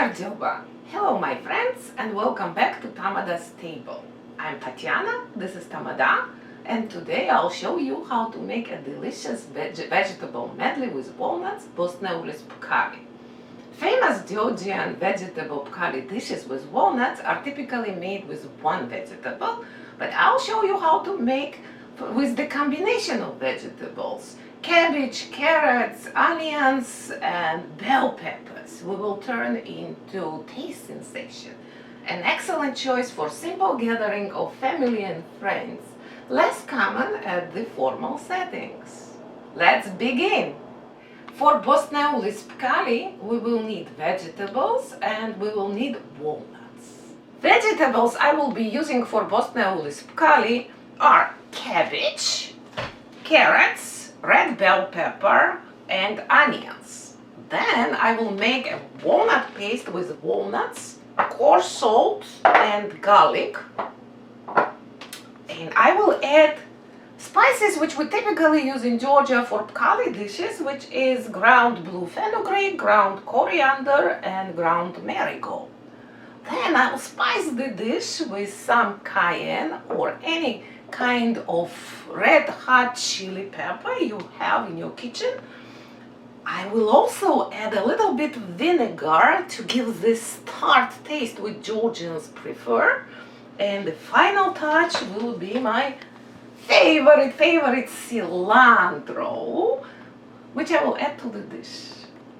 Marjoba. Hello my friends and welcome back to Tamada's table. I'm Tatiana, this is Tamada, and today I'll show you how to make a delicious vegetable medley with walnuts, Bostneulis Pkhali. Famous Georgian vegetable Pkhali dishes with walnuts are typically made with one vegetable, but I'll show you how to make with the combination of vegetables. Cabbage, carrots, onions and bell peppers we will turn into taste sensation. An excellent choice for simple gathering of family and friends, less common at the formal settings. Let's begin! For Bostneulis Pkhali we will need vegetables and we will need walnuts. Vegetables I will be using for Bostneulis Pkhali are cabbage, carrots, red bell pepper and onions. Then I will make a walnut paste with walnuts, coarse salt and garlic. And I will add spices which we typically use in Georgia for Pkhali dishes, which is ground blue fenugreek, ground coriander and ground marigold. Then I will spice the dish with some cayenne or any kind of red hot chili pepper you have in your kitchen. I will also add a little bit vinegar to give this tart taste which Georgians prefer. And the final touch will be my favorite cilantro, which I will add to the dish.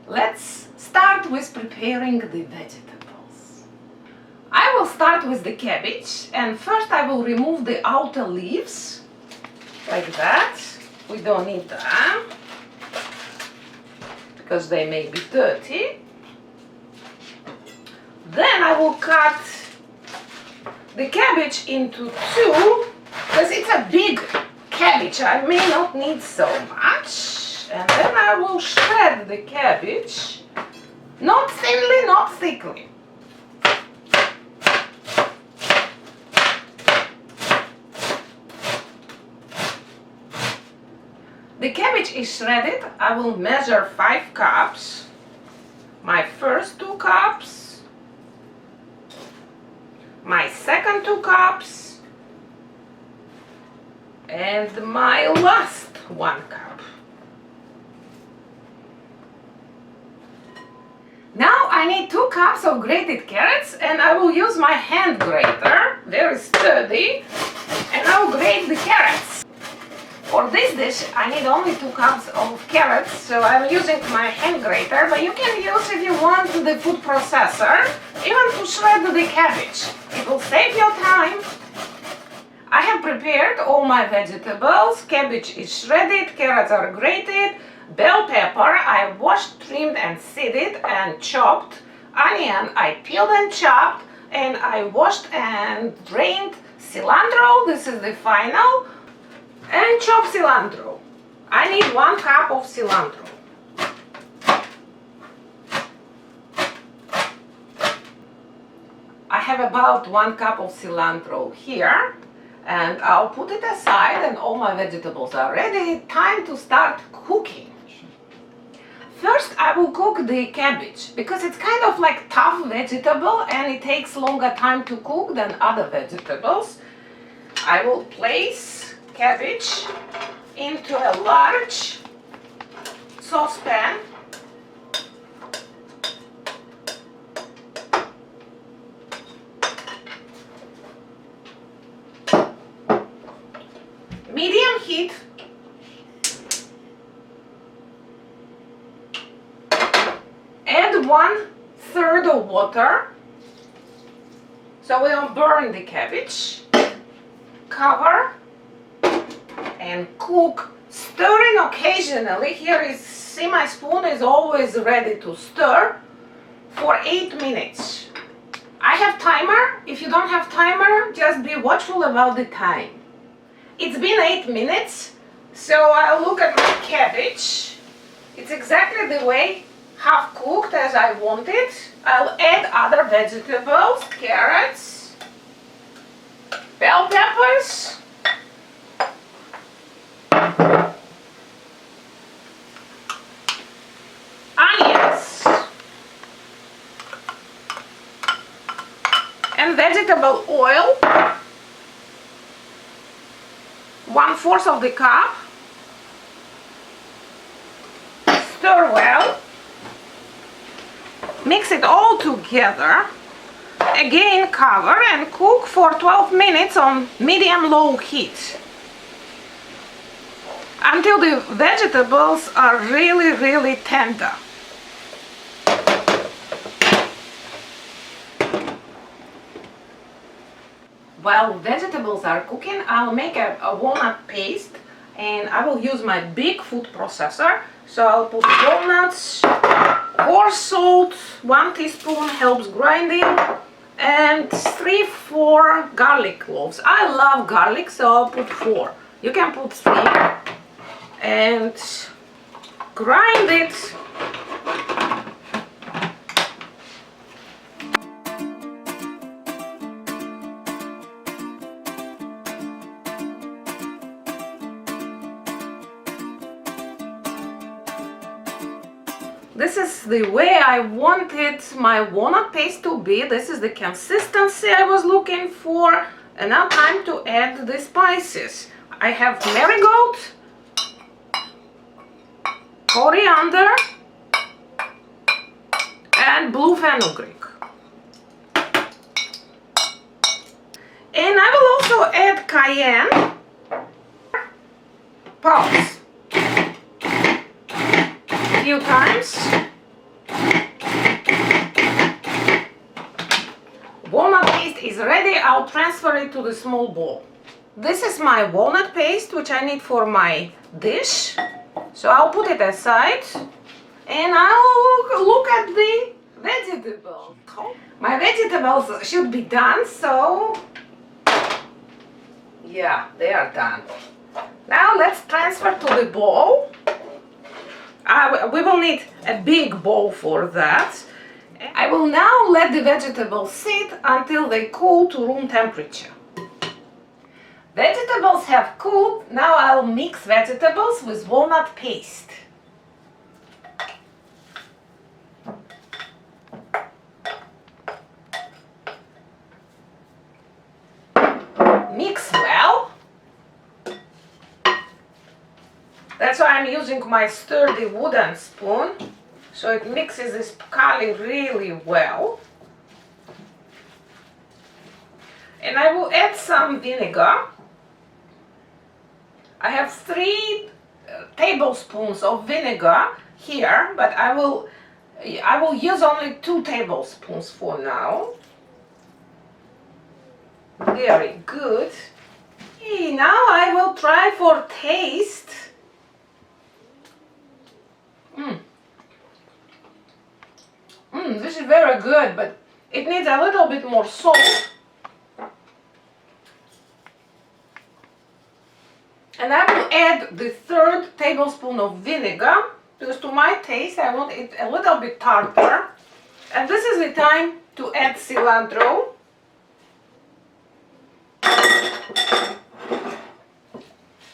Let's start with preparing the vegetables. I will start with the cabbage, and first I will remove the outer leaves, like that. We don't need them, because they may be dirty. Then I will cut the cabbage into two, because it's a big cabbage, I may not need so much. And then I will shred the cabbage, not thinly, not thickly. The cabbage is shredded. I will measure 5 cups. My first 2 cups. My second 2 cups. And my last 1 cup. Now I need 2 cups of grated carrots, and I will use my hand grater, very sturdy, and I will grate the carrots. For this dish I need only 2 cups of carrots, so I'm using my hand grater, but you can use, if you want, the food processor, even to shred the cabbage. It will save your time. I have prepared all my vegetables. Cabbage is shredded, carrots are grated, bell pepper I washed, trimmed and seeded and chopped, onion I peeled and chopped, and I washed and drained cilantro, this is the final, and chopped cilantro. I need 1 cup of cilantro. I have about 1 cup of cilantro here, and I'll put it aside, and all my vegetables are ready. Time to start cooking. First I will cook the cabbage, because it's kind of like tough vegetable and it takes longer time to cook than other vegetables. I will place cabbage into a large saucepan. Medium heat. Add 1/3 of water, so we don't burn the cabbage. Cover and cook, stirring occasionally. Here is, see, my spoon is always ready to stir, for 8 minutes. I have timer. If you don't have timer, just be watchful about the time. It's been 8 minutes, so I'll look at my cabbage. It's exactly the way, half cooked as I want it. I'll add other vegetables, carrots, bell peppers, onions, and vegetable oil, 1/4 of the cup. Stir well. Mix it all together. Again, cover and cook for 12 minutes on medium-low heat until the vegetables are really tender. While vegetables are cooking, I'll make a walnut paste, and I will use my big food processor. So I'll put walnuts, coarse salt, 1 teaspoon helps grinding, and 3-4 garlic cloves. I love garlic, so I'll put 4. You can put 3. And grind it. This is the way I wanted my walnut paste to be. This is the consistency I was looking for. And now time to add the spices. I have marigold, coriander, and blue fenugreek. And I will also add cayenne, pulse. Few times. Walnut paste is ready. I'll transfer it to the small bowl. This is my walnut paste, which I need for my dish. So I'll put it aside and I'll look at the vegetables. My vegetables should be done, so yeah, they are done. Now let's transfer to the bowl. We will need a big bowl for that. I will now let the vegetables sit until they cool to room temperature. Vegetables have cooled. Now I'll mix vegetables with walnut paste. Mix well. That's why I'm using my sturdy wooden spoon, so it mixes this Pkhali really well. And I will add some vinegar. I have 3 tablespoons of vinegar here, but I will use only 2 tablespoons for now. Very good. Okay, now I will try for taste. This is very good, but it needs a little bit more salt. And I will add the 3rd tablespoon of vinegar, because to my taste I want it a little bit tartar. And this is the time to add cilantro.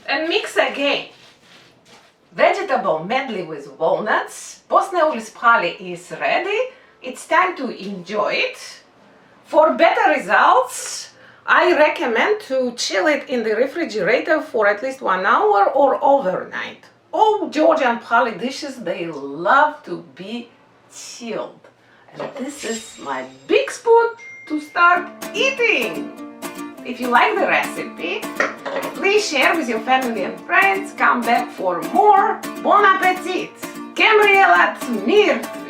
And mix again. Vegetable medley with walnuts. Bostneulis Pkhali is ready. It's time to enjoy it. For better results, I recommend to chill it in the refrigerator for at least 1 hour or overnight. All Georgian Pkhali dishes, they love to be chilled. And this is my big spoon to start eating. If you like the recipe, please share with your family and friends. Come back for more. Bon appetit! Kemrielat mirt!